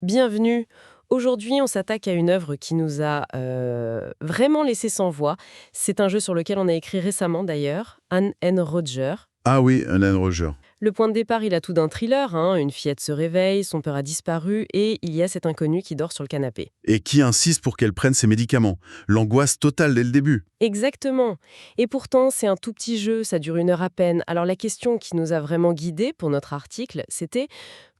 Bienvenue. Aujourd'hui, on s'attaque à une œuvre qui nous a vraiment laissé sans voix. C'est un jeu sur lequel on a écrit récemment d'ailleurs, Anne N. Roger. Ah oui, Alan Roger. Le point de départ, il a tout d'un thriller, hein. Une fillette se réveille, son père a disparu et il y a cet inconnu qui dort sur le canapé. Et qui insiste pour qu'elle prenne ses médicaments. L'angoisse totale dès le début. Exactement. Et pourtant, c'est un tout petit jeu, ça dure 1 heure à peine. Alors la question qui nous a vraiment guidés pour notre article, c'était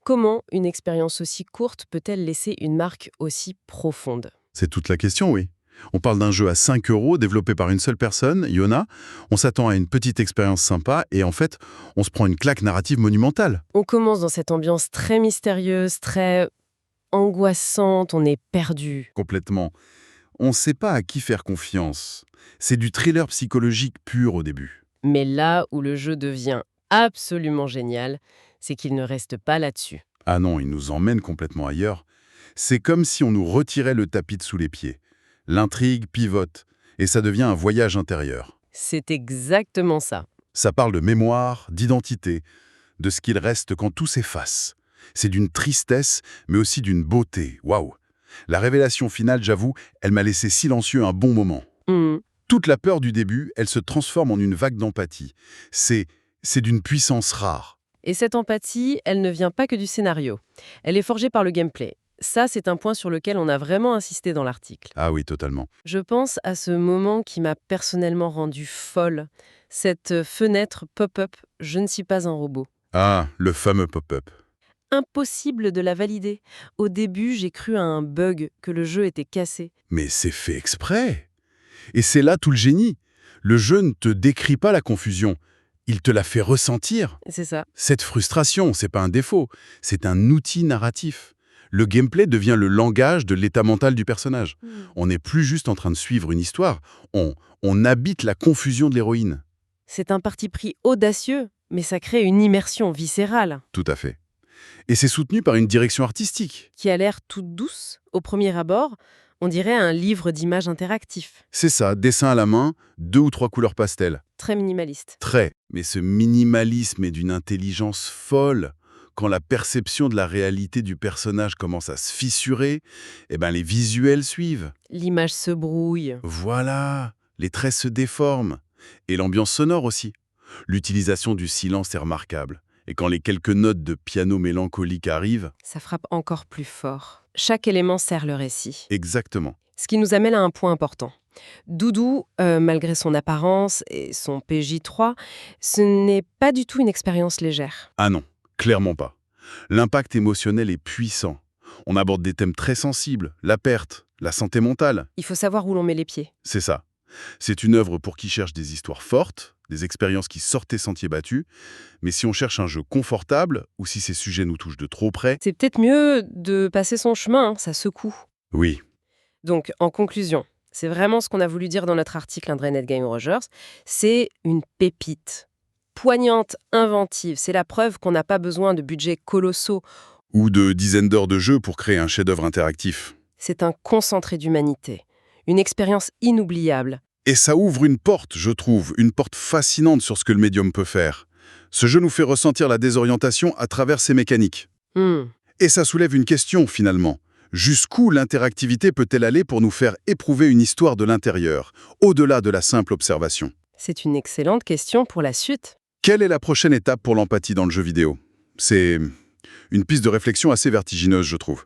comment une expérience aussi courte peut-elle laisser une marque aussi profonde? C'est toute la question, oui. On parle d'un jeu à 5 euros développé par une seule personne, Yona. On s'attend à une petite expérience sympa et en fait, on se prend une claque narrative monumentale. On commence dans cette ambiance très mystérieuse, très angoissante, on est perdu. Complètement. On ne sait pas à qui faire confiance. C'est du thriller psychologique pur au début. Mais là où le jeu devient absolument génial, c'est qu'il ne reste pas là-dessus. Ah non, il nous emmène complètement ailleurs. C'est comme si on nous retirait le tapis de sous les pieds. L'intrigue pivote et ça devient un voyage intérieur. C'est exactement ça. Ça parle de mémoire, d'identité, de ce qu'il reste quand tout s'efface. C'est d'une tristesse, mais aussi d'une beauté. Waouh! La révélation finale, j'avoue, elle m'a laissé silencieux un bon moment. Hmm. Toute la peur du début, elle se transforme en une vague d'empathie. C'est d'une puissance rare. Et cette empathie, elle ne vient pas que du scénario. Elle est forgée par le gameplay. Ça, c'est un point sur lequel on a vraiment insisté dans l'article. Ah oui, totalement. Je pense à ce moment qui m'a personnellement rendue folle. Cette fenêtre pop-up « Je ne suis pas un robot ». Ah, le fameux pop-up. Impossible de la valider. Au début, j'ai cru à un bug, que le jeu était cassé. Mais c'est fait exprès. Et c'est là tout le génie. Le jeu ne te décrit pas la confusion. Il te la fait ressentir. C'est ça. Cette frustration, c'est pas un défaut, c'est un outil narratif. Le gameplay devient le langage de l'état mental du personnage. On n'est plus juste en train de suivre une histoire, on habite la confusion de l'héroïne. C'est un parti pris audacieux, mais ça crée une immersion viscérale, Tout à fait. Et c'est soutenu par une direction artistique. qui a l'air toute douce. Au premier abord, on dirait un livre d'images interactif, C'est ça, dessin à la main, 2 ou 3 couleurs pastel. très minimaliste. Très. Mais ce minimalisme est d'une intelligence folle. Quand la perception de la réalité du personnage commence à se fissurer, eh ben les visuels suivent. L'image se brouille. Voilà, les traits se déforment. Et l'ambiance sonore aussi. L'utilisation du silence est remarquable. Et quand les quelques notes de piano mélancolique arrivent, Ça frappe encore plus fort. Chaque élément sert le récit. exactement. Ce qui nous amène à un point important. Doudou, malgré son apparence et son PJ3, ce n'est pas du tout une expérience légère. Ah non, clairement pas. L'impact émotionnel est puissant. On aborde des thèmes très sensibles, la perte, la santé mentale. Il faut savoir où l'on met les pieds. C'est ça. C'est une œuvre pour qui cherche des histoires fortes, des expériences qui sortent des sentiers battus, mais si on cherche un jeu confortable, ou si ces sujets nous touchent de trop près, C'est peut-être mieux de passer son chemin, hein, ça secoue. oui, Donc, en conclusion, c'est vraiment ce qu'on a voulu dire dans notre article Indrenet Game Rogers, c'est une pépite. Poignante, inventive, c'est la preuve qu'on n'a pas besoin de budgets colossaux. ou de dizaines d'heures de jeu pour créer un chef-d'œuvre interactif. C'est un concentré d'humanité. Une expérience inoubliable. Et ça ouvre une porte, je trouve, une porte fascinante sur ce que le médium peut faire. Ce jeu nous fait ressentir la désorientation à travers ses mécaniques. Hmm. Et ça soulève une question, finalement. Jusqu'où l'interactivité peut-elle aller pour nous faire éprouver une histoire de l'intérieur, au-delà de la simple observation? C'est une excellente question pour la suite. Quelle est la prochaine étape pour l'empathie dans le jeu vidéo? C'est une piste de réflexion assez vertigineuse, je trouve.